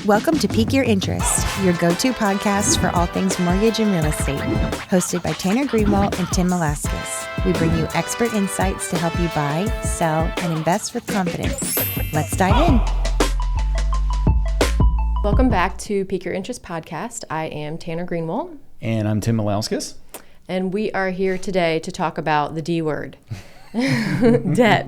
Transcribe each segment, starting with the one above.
Welcome to Pique Your Interest, your go-to podcast for all things mortgage and real estate. Hosted by Tanner Greenwald and Tim Velasquez. We bring you expert insights to help you buy, sell, and invest with confidence. Let's dive in. Welcome back to Pique Your Interest podcast. I am Tanner Greenwald. And I'm Tim Velasquez. And we are here today to talk about the D word, debt.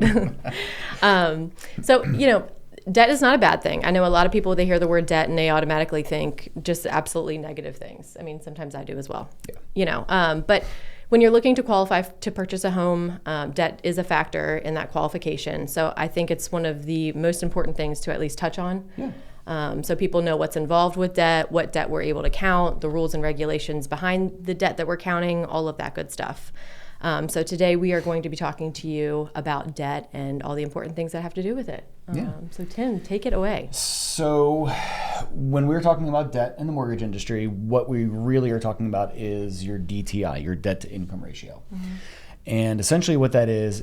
Debt is not a bad thing. I know a lot of people, they hear the word debt and they automatically think just absolutely negative things. I mean, sometimes I do as well. Yeah. But when you're looking to qualify to purchase a home, debt is a factor in that qualification. So I think it's one of the most important things to at least touch on. Yeah. So people know what's involved with debt, what debt we're able to count, the rules and regulations behind the debt that we're counting, all of that good stuff. So today we are going to be talking to you about debt and all the important things that have to do with it. So Tim, take it away. So when we're talking about debt in the mortgage industry, what we really are talking about is your DTI, your debt-to-income ratio. Mm-hmm. And essentially what that is,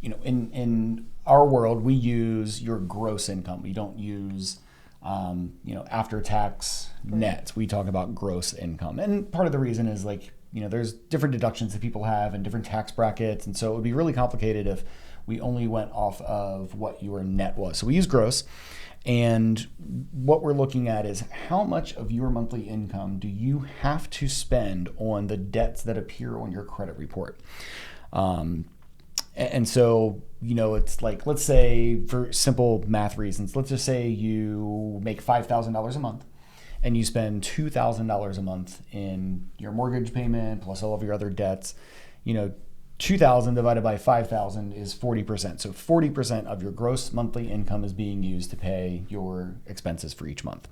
in our world, we use your gross income. We don't use after-tax net. We talk about gross income. And part of the reason is there's different deductions that people have and different tax brackets. And so it would be really complicated if we only went off of what your net was. So we use gross. And what we're looking at is how much of your monthly income do you have to spend on the debts that appear on your credit report? And so, it's like, let's say for simple math reasons, let's just say you make $5,000 a month. And you spend $2,000 a month in your mortgage payment plus all of your other debts. 2,000 divided by 5,000 is 40%. So 40% of your gross monthly income is being used to pay your expenses for each month.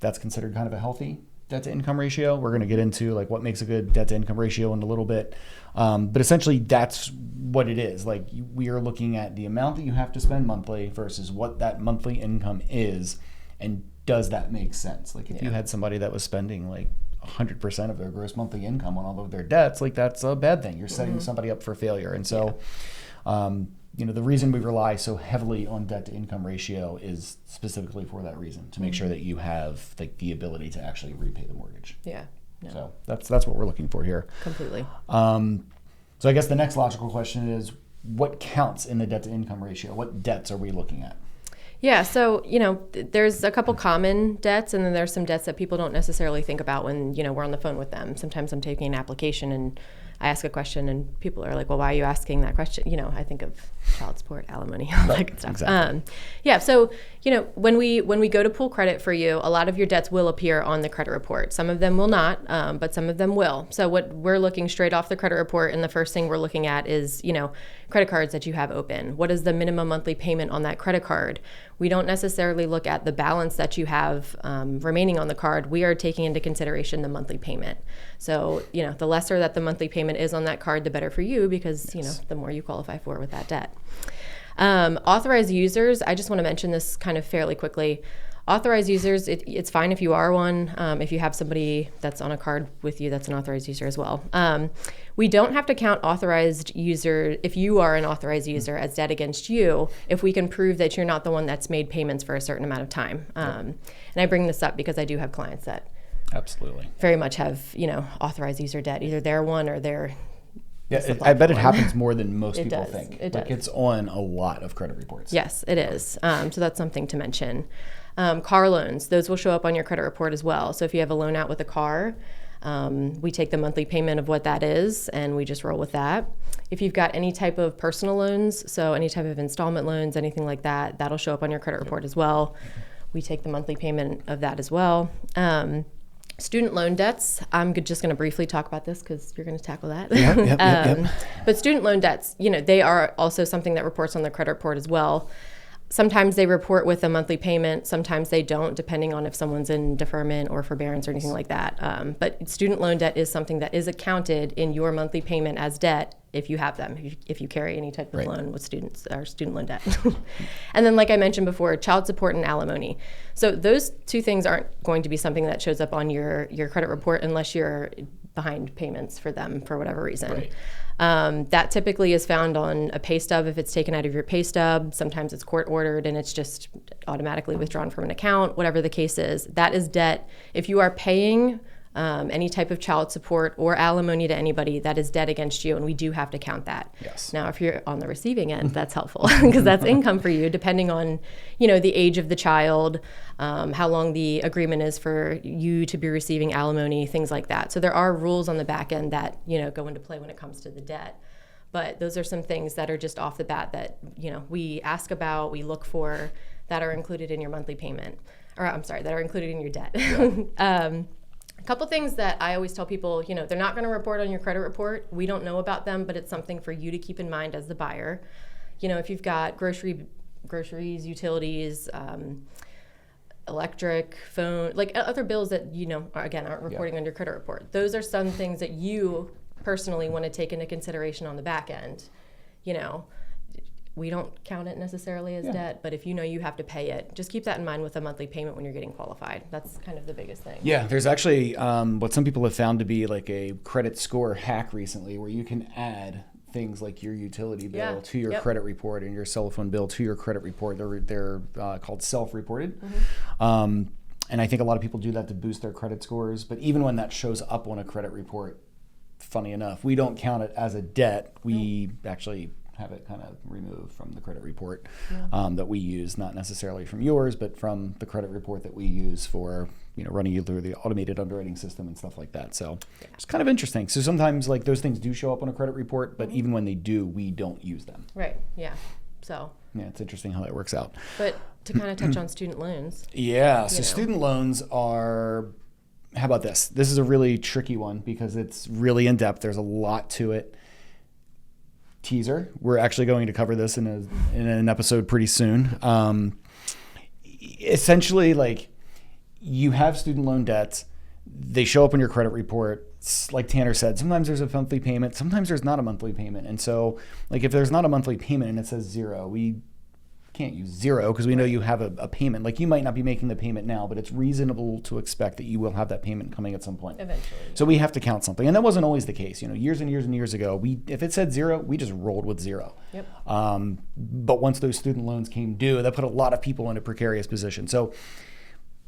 That's considered kind of a healthy debt-to-income ratio. We're going to get into what makes a good debt-to-income ratio in a little bit. But essentially, that's what it is. We are looking at the amount that you have to spend monthly versus what that monthly income is, and does that make sense? If you had somebody that was spending 100% of their gross monthly income on all of their debts, that's a bad thing. You're setting somebody up for failure. And so, the reason we rely so heavily on debt to income ratio is specifically for that reason, to make sure that you have the ability to actually repay the mortgage. Yeah. No. So that's what we're looking for here. Completely. So I guess the next logical question is, what counts in the debt to income ratio? What debts are we looking at? Yeah, so, there's a couple common debts, and then there's some debts that people don't necessarily think about when, we're on the phone with them. Sometimes I'm taking an application and I ask a question and people are like, well, why are you asking that question? I think of child support, alimony, all that good stuff. Exactly. So, when we go to pull credit for you, a lot of your debts will appear on the credit report. Some of them will not, but some of them will. So what we're looking straight off the credit report, and the first thing we're looking at is, credit cards that you have open. What is the minimum monthly payment on that credit card? We don't necessarily look at the balance that you have remaining on the card. We are taking into consideration the monthly payment. So, the lesser that the monthly payment is on that card, the better for you, because, the more you qualify for with that debt. Authorized users, I just want to mention this kind of fairly quickly. Authorized users, it's fine if you are one, if you have somebody that's on a card with you that's an authorized user as well. We don't have to count authorized user, if you are an authorized user, as debt against you, if we can prove that you're not the one that's made payments for a certain amount of time. And I bring this up because I do have clients that absolutely very much have, authorized user debt. Either they're one or they're... Yeah, I bet it happens more than most people does. think. It does. It's on a lot of credit reports. Yes, it is. So that's something to mention. Car loans, those will show up on your credit report as well. So if you have a loan out with a car, we take the monthly payment of what that is and we just roll with that. If you've got any type of personal loans, so any type of installment loans, anything like that, that'll show up on your credit report as well. We take the monthly payment of that as well. Student loan debts, I'm just going to briefly talk about this because you're going to tackle that. Yep. But student loan debts, they are also something that reports on the credit report as well. Sometimes they report with a monthly payment. Sometimes they don't, depending on if someone's in deferment or forbearance or anything like that. But student loan debt is something that is accounted in your monthly payment as debt if you have them, if you carry any type of loan with students or student loan debt. And then, like I mentioned before, child support and alimony. So those two things aren't going to be something that shows up on your credit report unless you're behind payments for them for whatever reason. Right. That typically is found on a pay stub if it's taken out of your pay stub. Sometimes it's court ordered and it's just automatically withdrawn from an account, whatever the case is. That is debt. If you are paying any type of child support or alimony to anybody, that is debt against you, and we do have to count that. Yes. Now, if you're on the receiving end, that's helpful because that's income for you, depending on, the age of the child, how long the agreement is for you to be receiving alimony, things like that. So there are rules on the back end that, go into play when it comes to the debt. But those are some things that are just off the bat that, we ask about, we look for, that are included in your monthly payment. Or, I'm sorry, that are included in your debt. Yeah. A couple things that I always tell people, they're not going to report on your credit report. We don't know about them, but it's something for you to keep in mind as the buyer. If you've got groceries, utilities, electric, phone, like other bills that, aren't reporting on your credit report. Those are some things that you personally want to take into consideration on the back end. We don't count it necessarily as debt, but if you have to pay it, just keep that in mind with a monthly payment when you're getting qualified. That's kind of the biggest thing. Yeah, there's actually what some people have found to be like a credit score hack recently, where you can add things like your utility bill to your credit report and your cell phone bill to your credit report. They're called self-reported. Mm-hmm. And I think a lot of people do that to boost their credit scores. But even when that shows up on a credit report, funny enough, we don't count it as a debt. We actually have it kind of removed from the credit report that we use, not necessarily from yours, but from the credit report that we use for running you through the automated underwriting system and stuff like that. So it's kind of interesting. So sometimes like those things do show up on a credit report, but even when they do, we don't use them. Right. Yeah. So yeah, it's interesting how that works out. But to kind of touch on student loans. Yeah. So student loans are, how about this? This is a really tricky one because it's really in depth. There's a lot to it. Teaser, we're actually going to cover this in an episode pretty soon. Essentially, like, you have student loan debts, they show up on your credit report. Like Tanner said, sometimes there's a monthly payment, sometimes there's not a monthly payment. And so, like, if there's not a monthly payment and it says zero, we can't use zero because we know you have a payment. Like, you might not be making the payment now, but it's reasonable to expect that you will have that payment coming at some point. Eventually. So we have to count something. And that wasn't always the case. Years and years and years ago, if it said zero, we just rolled with zero. Yep. But once those student loans came due, that put a lot of people in a precarious position. So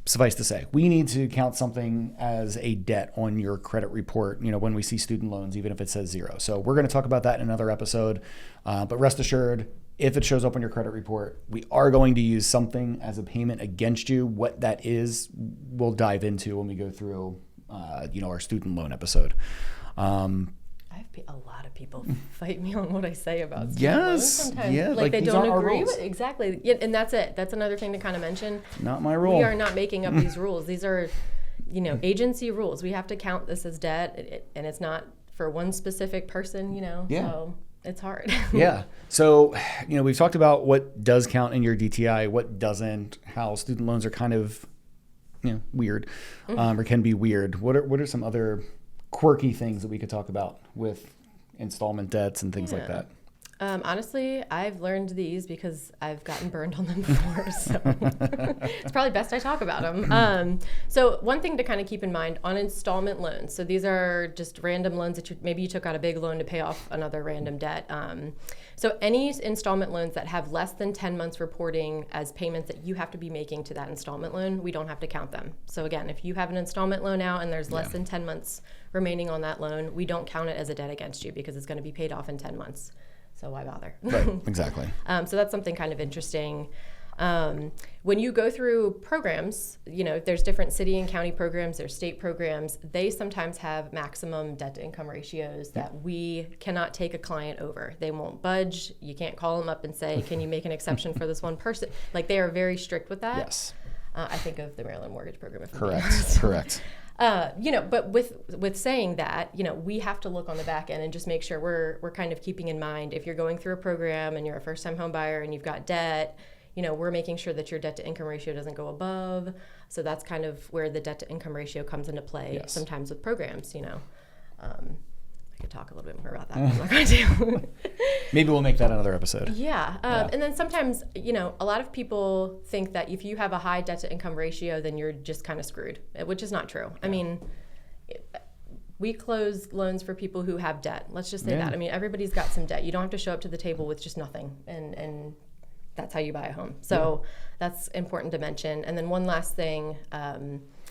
suffice to say, we need to count something as a debt on your credit report, when we see student loans, even if it says zero. So we're going to talk about that in another episode. But rest assured, if it shows up on your credit report, we are going to use something as a payment against you. What that is, we'll dive into when we go through, our student loan episode. A lot of people fight me on what I say about student loans Yes, sometimes. yeah, like they these don't aren't our agree rules. with it. Exactly. Yeah, and that's it. That's another thing to kind of mention. Not my rule. We are not making up these rules. These are, agency rules. We have to count this as debt, and it's not for one specific person, Yeah. So it's hard. Yeah. So, we've talked about what does count in your DTI, what doesn't, how student loans are kind of, weird, or can be weird. What are some other quirky things that we could talk about with installment debts and things like that? Honestly, I've learned these because I've gotten burned on them before, so it's probably best I talk about them. So one thing to kind of keep in mind on installment loans. So these are just random loans that maybe you took out a big loan to pay off another random debt. So any installment loans that have less than 10 months reporting as payments that you have to be making to that installment loan, we don't have to count them. So again, if you have an installment loan out and there's less than 10 months remaining on that loan, we don't count it as a debt against you because it's going to be paid off in 10 months. So why bother? Right, exactly. So that's something kind of interesting. When you go through programs, there's different city and county programs, there's state programs. They sometimes have maximum debt to income ratios that we cannot take a client over. They won't budge. You can't call them up and say, can you make an exception for this one person? Like, they are very strict with that. Yes. I think of the Maryland Mortgage Program. Correct. But with saying that, we have to look on the back end and just make sure we're kind of keeping in mind, if you're going through a program and you're a first-time home buyer and you've got debt, we're making sure that your debt-to-income ratio doesn't go above. So that's kind of where the debt-to-income ratio comes into play. Yes. Sometimes with programs, I could talk a little bit more about that, but I'm not going to. Maybe we'll make that another episode. Yeah. And then sometimes, a lot of people think that if you have a high debt-to-income ratio, then you're just kind of screwed, which is not true. Yeah. I mean, we close loans for people who have debt. Let's just say Yeah. that. I mean, everybody's got some debt. You don't have to show up to the table with just nothing, and that's how you buy a home. So that's important to mention. And then one last thing,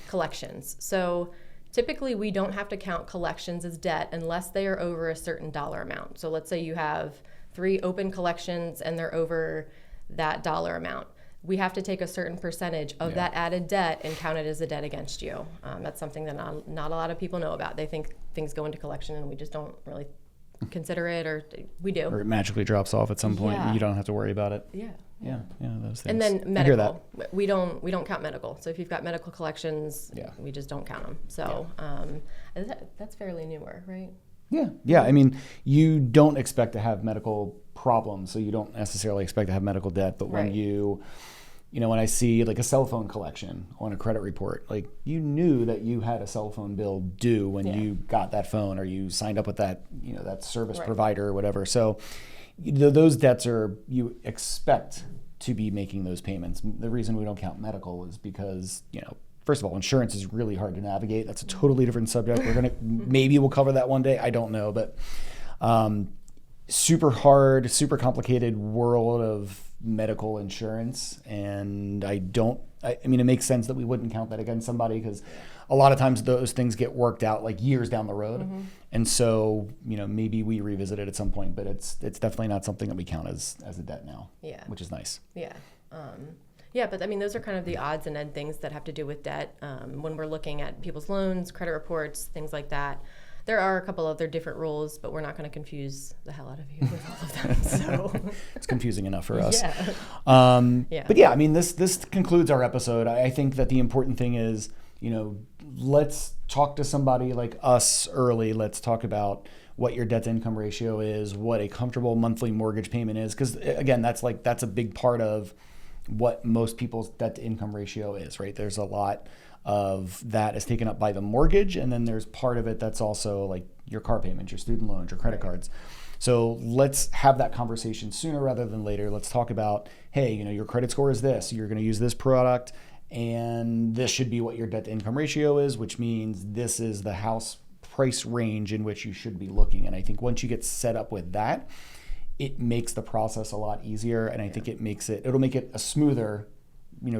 collections. So typically we don't have to count collections as debt unless they are over a certain dollar amount. So let's say you have 3 open collections and they're over that dollar amount. We have to take a certain percentage of that added debt and count it as a debt against you. That's something that not a lot of people know about. They think things go into collection and we just don't really consider it, or we do. Or it magically drops off at some point. Yeah. You don't have to worry about it. Yeah. Those things. And then I hear that. medical, we don't count medical. So if you've got medical collections, we just don't count them. So that's fairly newer, right? Yeah. I mean, you don't expect to have medical problems, so you don't necessarily expect to have medical debt. But when when I see like a cell phone collection on a credit report, like you knew that you had a cell phone bill due when you got that phone, or you signed up with that, that service provider or whatever. So those debts you expect to be making those payments. The reason we don't count medical is because, first of all, insurance is really hard to navigate. That's a totally different subject. Maybe we'll cover that one day. I don't know, but super hard, super complicated world of medical insurance. And I mean, it makes sense that we wouldn't count that against somebody, because a lot of times those things get worked out like years down the road. Mm-hmm. And so, maybe we revisit it at some point, but it's definitely not something that we count as a debt now, which is nice. Yeah. But I mean, those are kind of the odds and end things that have to do with debt. When we're looking at people's loans, credit reports, things like that, there are a couple other different rules, but we're not going to confuse the hell out of you with all of them. So it's confusing enough for us. Yeah. But I mean, this concludes our episode. I think that the important thing is, let's talk to somebody like us early. Let's talk about what your debt to income ratio is, what a comfortable monthly mortgage payment is. Because again, that's a big part of what most people's debt to income ratio is, right? There's a lot of that is taken up by the mortgage, and then there's part of it that's also like your car payments, your student loans, your credit cards. So let's have that conversation sooner rather than later. Let's talk about, hey, your credit score is this, you're going to use this product, and this should be what your debt to income ratio is, which means this is the house price range in which you should be looking. And I think once you get set up with that, it makes the process a lot easier, and I think it'll make it a smoother,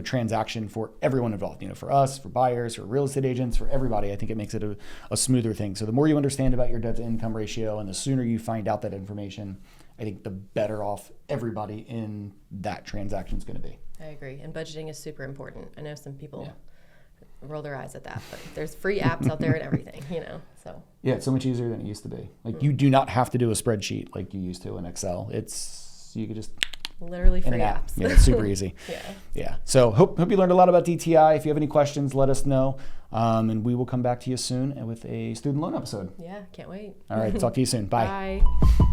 transaction for everyone involved. For us, for buyers, for real estate agents, for everybody. I think it makes it a smoother thing. So the more you understand about your debt to income ratio, and the sooner you find out that information, I think the better off everybody in that transaction is going to be. I agree, and budgeting is super important. I know some people roll their eyes at that, but there's free apps out there and everything, so. Yeah, it's so much easier than it used to be. Like you do not have to do a spreadsheet like you used to in Excel. You could just literally free apps. Yeah, it's super easy. Yeah. So hope you learned a lot about DTI. If you have any questions, let us know, and we will come back to you soon with a student loan episode. Yeah, can't wait. All right, talk to you soon. Bye. Bye.